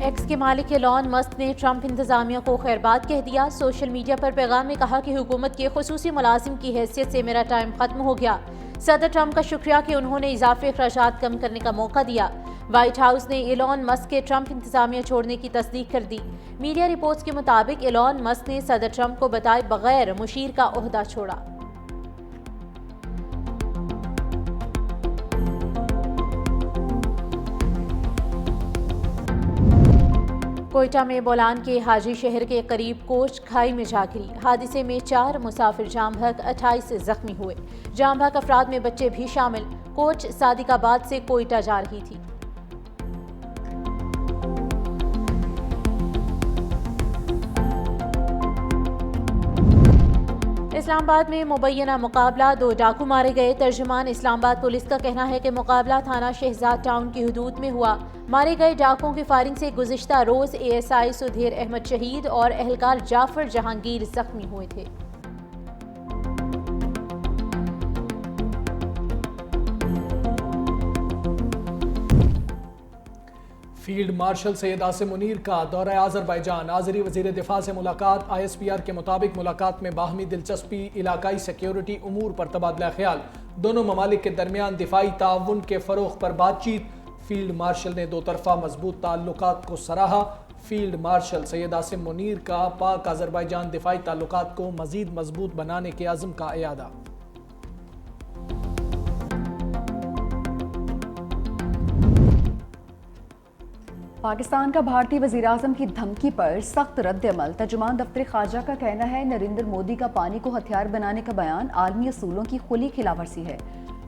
X کے مالک ایلان مسک نے Trump انتظامیہ کو خیرباد کہہ دیا۔ سوشل میڈیا پر پیغام میں کہا کہ حکومت کے خصوصی ملازم کی حیثیت سے میرا ٹائم ختم ہو گیا۔ صدر ٹرمپ کا شکریہ کہ انہوں نے اضافی اخراجات کم کرنے کا موقع دیا۔ وائٹ ہاؤس نے ایلان مسک کے ٹرمپ انتظامیہ چھوڑنے کی تصدیق کر دی۔ میڈیا رپورٹس کے مطابق ایلان مسک نے صدر ٹرمپ کو بتائے بغیر مشیر کا عہدہ چھوڑا۔ کوئٹہ میں بولان کے حاجی شہر کے قریب کوچ کھائی میں جا گری۔ حادثے میں 4 مسافر جاں بحق 28 زخمی ہوئے۔ جاں بحق افراد میں بچے بھی شامل۔ کوچ صادق آباد سے کوئٹہ جا رہی تھی۔ اسلام آباد میں مبینہ مقابلہ، 2 ڈاکو مارے گئے۔ ترجمان اسلام آباد پولیس کا کہنا ہے کہ مقابلہ تھانہ شہزاد ٹاؤن کی حدود میں ہوا۔ مارے گئے ڈاکوؤں کی فائرنگ سے گزشتہ روز ASI سدھیر احمد شہید اور اہلکار جعفر جہانگیر زخمی ہوئے تھے۔ فیلڈ مارشل سید عاصم منیر کا دورہ آذربائیجان۔ آذری وزیر دفاع سے ملاقات۔ ISPR کے مطابق ملاقات میں باہمی دلچسپی، علاقائی سیکیورٹی امور پر تبادلہ خیال، دونوں ممالک کے درمیان دفاعی تعاون کے فروغ پر بات چیت۔ فیلڈ مارشل نے 2 طرفہ مضبوط تعلقات کو سراہا۔ فیلڈ مارشل سید عاصم منیر کا پاک آذربائیجان دفاعی تعلقات کو مزید مضبوط بنانے کے عزم کا اعادہ۔ پاکستان کا بھارتی وزیراعظم کی دھمکی پر سخت رد عمل۔ ترجمان دفتر خارجہ کا کہنا ہے نریندر مودی کا پانی کو ہتھیار بنانے کا بیان عالمی اصولوں کی کھلی خلاف ورزی ہے۔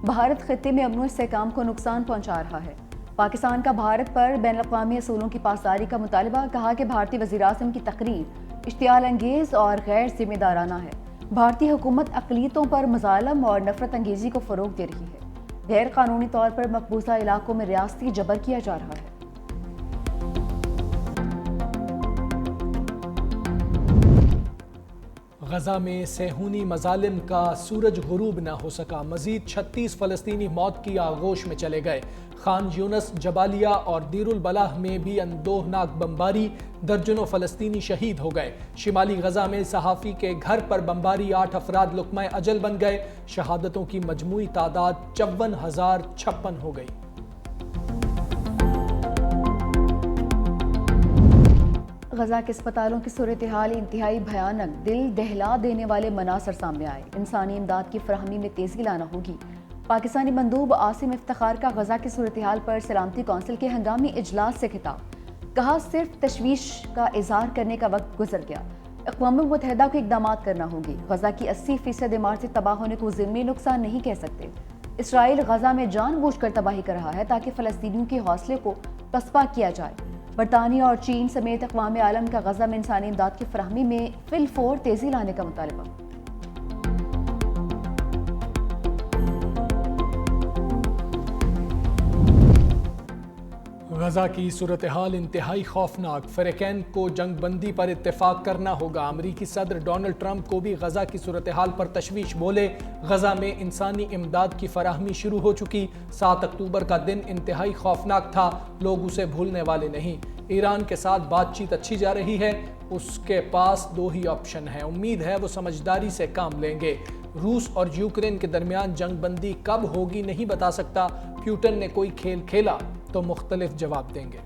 بھارت خطے میں امن و استحکام کو نقصان پہنچا رہا ہے۔ پاکستان کا بھارت پر بین الاقوامی اصولوں کی پاسداری کا مطالبہ۔ کہا کہ بھارتی وزیراعظم کی تقریر اشتعال انگیز اور غیر ذمہ دارانہ ہے۔ بھارتی حکومت اقلیتوں پر مظالم اور نفرت انگیزی کو فروغ دے رہی ہے۔ غیر قانونی طور پر مقبوضہ علاقوں میں ریاستی جبر کیا جا رہا ہے۔ غزہ میں صہیونی مظالم کا سورج غروب نہ ہو سکا۔ مزید 36 فلسطینی موت کی آغوش میں چلے گئے۔ خان یونس، جبالیہ اور دیر البلح میں بھی اندوہناک بمباری، درجنوں فلسطینی شہید ہو گئے۔ شمالی غزہ میں صحافی کے گھر پر بمباری، 8 افراد لقمہ اجل بن گئے۔ شہادتوں کی مجموعی تعداد 54,056 ہو گئی۔ غزہ کے اسپتالوں کی صورتحال انتہائی بھیانک، دل دہلا دینے والے مناظر سامنے آئے۔ انسانی امداد کی فراہمی میں تیزی لانا ہوگی۔ پاکستانی مندوب عاصم افتخار کا غزہ کی صورتحال پر سلامتی کونسل کے ہنگامی اجلاس سے خطاب۔ کہا صرف تشویش کا اظہار کرنے کا وقت گزر گیا، اقوام متحدہ کو اقدامات کرنا ہوگی۔ غزہ کی 80% عمارتیں تباہ ہونے کو ضمنی نقصان نہیں کہہ سکتے۔ اسرائیل غزہ میں جان بوجھ کر تباہی کر رہا ہے تاکہ فلسطینیوں کے حوصلے کو پسپا کیا جائے۔ برطانیہ اور چین سمیت اقوام عالم کا غزہ میں انسانی امداد کی فراہمی میں فی الفور تیزی لانے کا مطالبہ۔ غزہ کی صورتحال انتہائی خوفناک، فریقین کو جنگ بندی پر اتفاق کرنا ہوگا۔ امریکی صدر ڈونلڈ ٹرمپ کو بھی غزہ کی صورتحال پر تشویش، بولے غزہ میں انسانی امداد کی فراہمی شروع ہو چکی۔ 7 اکتوبر کا دن انتہائی خوفناک تھا، لوگ اسے بھولنے والے نہیں۔ ایران کے ساتھ بات چیت اچھی جا رہی ہے، اس کے پاس 2 ہی آپشن ہیں، امید ہے وہ سمجھداری سے کام لیں گے۔ روس اور یوکرین کے درمیان جنگ بندی کب ہوگی نہیں بتا سکتا، پیوٹن نے کوئی کھیل کھیلا تو مختلف جواب دیں گے۔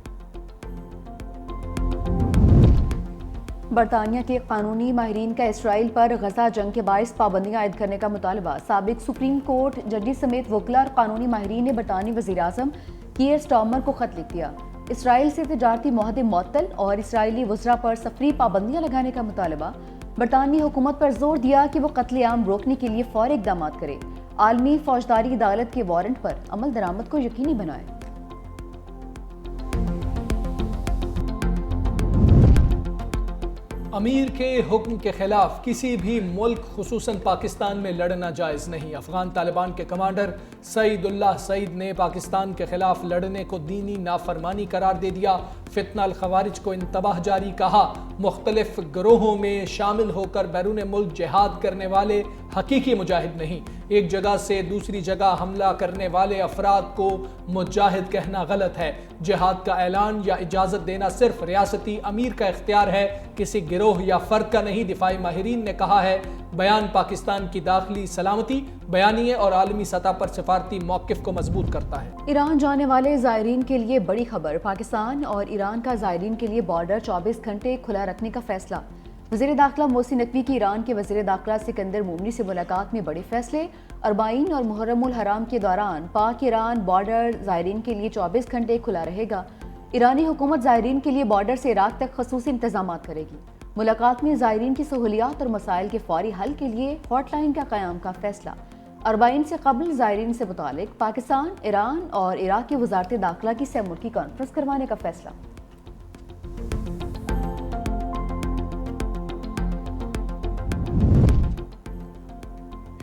برطانیہ کے قانونی ماہرین کا اسرائیل پر غزہ جنگ کے باعث پابندیاں عائد کرنے کا مطالبہ۔ سابق سپریم کورٹ ججی سمیت وکلاء اور قانونی ماہرین نے برطانوی وزیراعظم کیئر سٹارمر کو خط لکھ دیا۔ اسرائیل سے تجارتی معاہدے معطل اور اسرائیلی وزراء پر سفری پابندیاں لگانے کا مطالبہ۔ برطانوی حکومت پر زور دیا کہ وہ قتل عام روکنے کے لیے فوری اقدامات کرے، عالمی فوجداری عدالت کے وارنٹ پر عمل درآمد کو یقینی بنائے۔ امیر کے حکم کے خلاف کسی بھی ملک خصوصاً پاکستان میں لڑنا جائز نہیں۔ افغان طالبان کے کمانڈر سعید اللہ سعید نے پاکستان کے خلاف لڑنے کو دینی نافرمانی قرار دے دیا۔ فتنہ الخوارج کو انتباہ جاری، کہا مختلف گروہوں میں شامل ہو کر بیرون ملک جہاد کرنے والے حقیقی مجاہد نہیں، ایک جگہ سے دوسری جگہ حملہ کرنے والے افراد کو مجاہد کہنا غلط ہے، جہاد کا اعلان یا اجازت دینا صرف ریاستی امیر کا اختیار ہے، کسی گروہ یا فرد کا نہیں، دفاعی ماہرین نے کہا ہے۔ بیان پاکستان کی داخلی سلامتی، بیانیے اور عالمی سطح پر سفارتی موقف کو مضبوط کرتا ہے۔ ایران جانے والے زائرین کے لیے بڑی خبر، پاکستان اور ایران کا زائرین کے لیے بارڈر 24 گھنٹے کھلا رکھنے کا فیصلہ۔ وزیر داخلہ محسن نقوی کی ایران کے وزیر داخلہ سکندر مومنی سے ملاقات میں بڑے فیصلے، اربعین اور محرم الحرام کے دوران پاک ایران بارڈر زائرین کے لیے 24 گھنٹے کھلا رہے گا۔ ایرانی حکومت زائرین کے لیے بارڈر سے عراق تک خصوصی انتظامات کرے گی۔ ملاقات میں زائرین کی سہولیات اور مسائل کے فوری حل کے لیے ہاٹ لائن کا قیام کا فیصلہ۔ اربعین سے قبل زائرین سے متعلق پاکستان، ایران اور عراق کی وزارت داخلہ کی سہ ملکی کانفرنس کروانے کا فیصلہ۔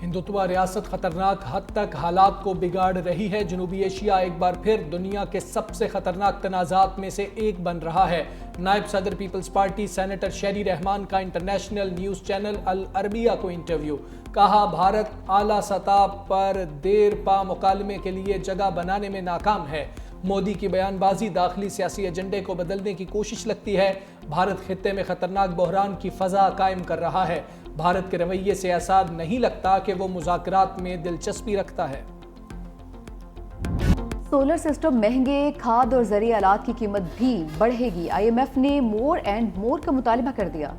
ہندوتوا ریاست خطرناک حد تک حالات کو بگاڑ رہی ہے۔ جنوبی ایشیا ایک بار پھر دنیا کے سب سے خطرناک تنازعات میں سے ایک بن رہا ہے۔ نائب صدر پیپلز پارٹی سینیٹر شیری رحمان کا انٹرنیشنل نیوز چینل العربیہ کو انٹرویو، کہا بھارت اعلیٰ سطح پر دیر پا مکالمے کے لیے جگہ بنانے میں ناکام ہے۔ مودی کی بیان بازی داخلی سیاسی ایجنڈے کو بدلنے کی کوشش لگتی ہے۔ بھارت خطے میں خطرناک بحران کی فضا قائم کر رہا ہے۔ بھارت کے رویے سے احساس نہیں لگتا کہ وہ مذاکرات میں دلچسپی رکھتا ہے۔ سولر سسٹم مہنگے، کھاد اور زرعی آلات کی قیمت بھی بڑھے گی۔ آئی ایم ایف نے مور اینڈ مور کا مطالبہ کر دیا۔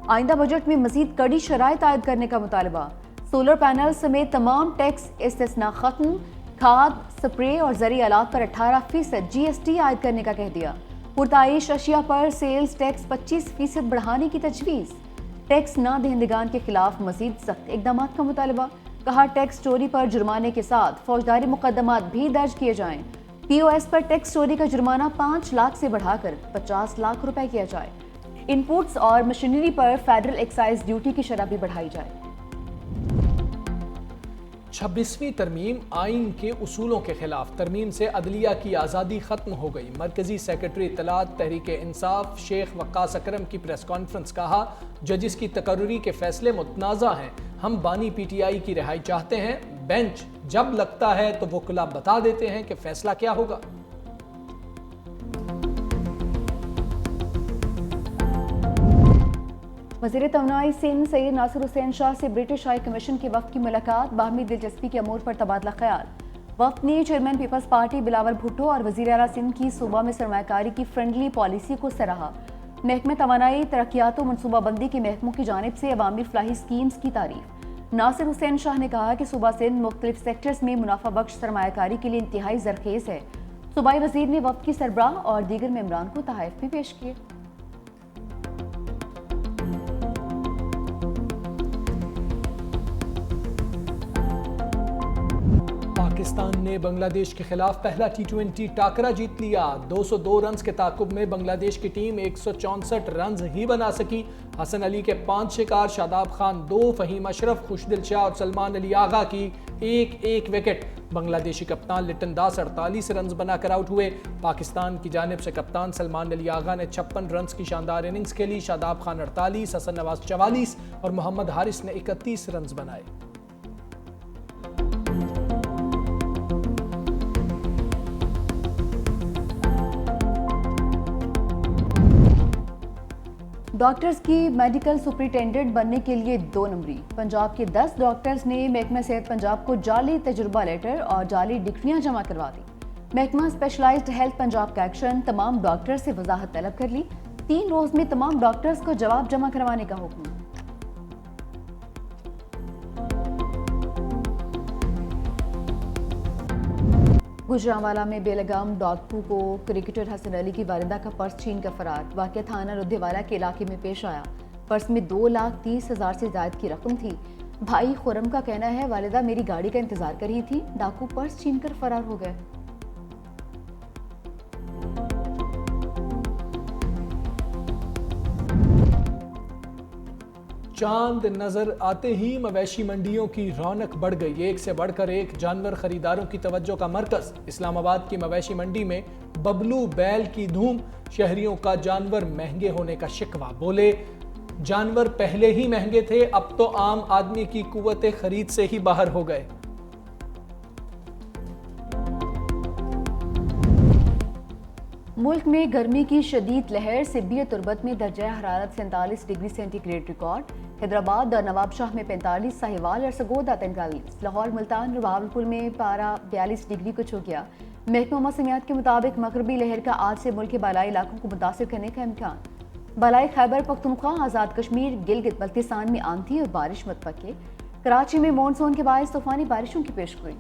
آئندہ بجٹ میں مزید کڑی شرائط عائد کرنے کا مطالبہ۔ سولر پینل سمیت تمام ٹیکس استثناء ختم، کھاد، سپرے اور زرعی آلات پر 18% جی ایس ٹی عائد کرنے کا کہہ دیا۔ پرتعیش اشیاء پر سیلز ٹیکس 25% بڑھانے کی تجویز۔ ٹیکس نہ دہندگان کے خلاف مزید سخت اقدامات کا مطالبہ، کہا ٹیکس چوری پر جرمانے کے ساتھ فوجداری مقدمات بھی درج کیے جائیں۔ پی او ایس پر ٹیکس چوری کا جرمانہ 5 لاکھ سے بڑھا کر 50 لاکھ روپے کیا جائے۔ انپوٹس اور مشینری پر فیڈرل ایکسائز ڈیوٹی کی شرح بھی بڑھائی جائے۔ 26ویں ترمیم آئین کے اصولوں کے خلاف، ترمیم سے عدلیہ کی آزادی ختم ہو گئی۔ مرکزی سیکرٹری اطلاعات تحریک انصاف شیخ وقاص اکرم کی پریس کانفرنس، کہا ججز کی تقرری کے فیصلے متنازع ہیں، ہم بانی پی ٹی آئی کی رہائی چاہتے ہیں، بینچ جب لگتا ہے تو وکلا بتا دیتے ہیں کہ فیصلہ کیا ہوگا۔ وزیر توانائی سندھ سید ناصر حسین شاہ سے برٹش ہائی کمیشن کے وفد کی ملاقات، باہمی دلچسپی کے امور پر تبادلہ خیال۔ وفد نے چیئرمین پیپلز پارٹی بلاول بھٹو اور وزیر اعلیٰ سندھ کی صوبہ میں سرمایہ کاری کی فرینڈلی پالیسی کو سراہا۔ محکمہ توانائی، ترقیات و منصوبہ بندی کے محکموں کی جانب سے عوامی فلاحی سکیمز کی تعریف۔ ناصر حسین شاہ نے کہا کہ صوبہ سندھ مختلف سیکٹرز میں منافع بخش سرمایہ کاری کے لیے انتہائی زرخیز ہے۔ صوبائی وزیر نے وفد کی سربراہ اور دیگر ممبران کو تحائف بھی پیش کیے۔ پاکستان نے بنگلہ دیش کے خلاف پہلا T20 ٹاکرا جیت لیا۔ 202 رنز کے تعاقب میں بنگلہ دیش کی ٹیم 164 رنز ہی بنا سکی۔ حسن علی کے 5 شکار، شاداب خان 2، فہیم اشرف، خوشدل شاہ اور سلمان علی آغا کی ایک وکٹ۔ بنگلہ دیشی کپتان لٹن داس 48 رنز بنا کر آؤٹ ہوئے۔ پاکستان کی جانب سے کپتان سلمان علی آغا نے 56 رنز کی شاندار اننگز کھیلی۔ شاداب خان 48، حسن نواز 44 اور محمد حارث نے 31 رنز بنائے۔ ڈاکٹرز کی میڈیکل سپرنٹینڈنٹ بننے کے لیے 2 نمبری۔ پنجاب کے 10 ڈاکٹرز نے محکمہ صحت پنجاب کو جعلی تجربہ لیٹر اور جعلی ڈگریاں جمع کروا دی۔ محکمہ اسپیشلائزڈ ہیلتھ پنجاب کا ایکشن، تمام ڈاکٹر سے وضاحت طلب کر لی۔ 3 روز میں تمام ڈاکٹرز کو جواب جمع کروانے کا حکم۔ گوجرانوالا میں بے لگام ڈاکو کو کرکٹر حسن علی کی والدہ کا پرس چھین کر فرار۔ واقعہ تھانہ لدھیوالا کے علاقے میں پیش آیا۔ پرس میں 2,30,000 سے زائد کی رقم تھی۔ بھائی خرم کا کہنا ہے والدہ میری گاڑی کا انتظار کر رہی تھی، ڈاکو پرس چھین کر فرار ہو گئے۔ چاند نظر آتے ہی مویشی منڈیوں کی رونق بڑھ گئی، ایک سے بڑھ کر ایک جانور خریداروں کی توجہ کا مرکز۔ اسلام آباد کی مویشی منڈی میں ببلو بیل کی دھوم، شہریوں کا جانور مہنگے ہونے کا شکوہ، بولے جانور پہلے ہی مہنگے تھے، اب تو عام آدمی کی قوت خرید سے ہی باہر ہو گئے۔ ملک میں گرمی کی شدید لہر، سبی تربت میں درجہ حرارت 47 degree centigrade record, Hyderabad اور نواب شاہ میں 45، ساہیوال اور سگودا 43، لاہور، ملتان اور بہاولپور میں پارہ 42 ڈگری کو چھو گیا۔ محکمہ موسمیات کے مطابق مغربی لہر کا آج سے ملک کے بالائی علاقوں کو متاثر کرنے کا امکان۔ بالائی خیبر پختونخوا، آزاد کشمیر، گلگت بلتستان میں آندھی اور بارش متوقع۔ کراچی میں مون سون کے باعث طوفانی بارشوں کی پیشگوئی۔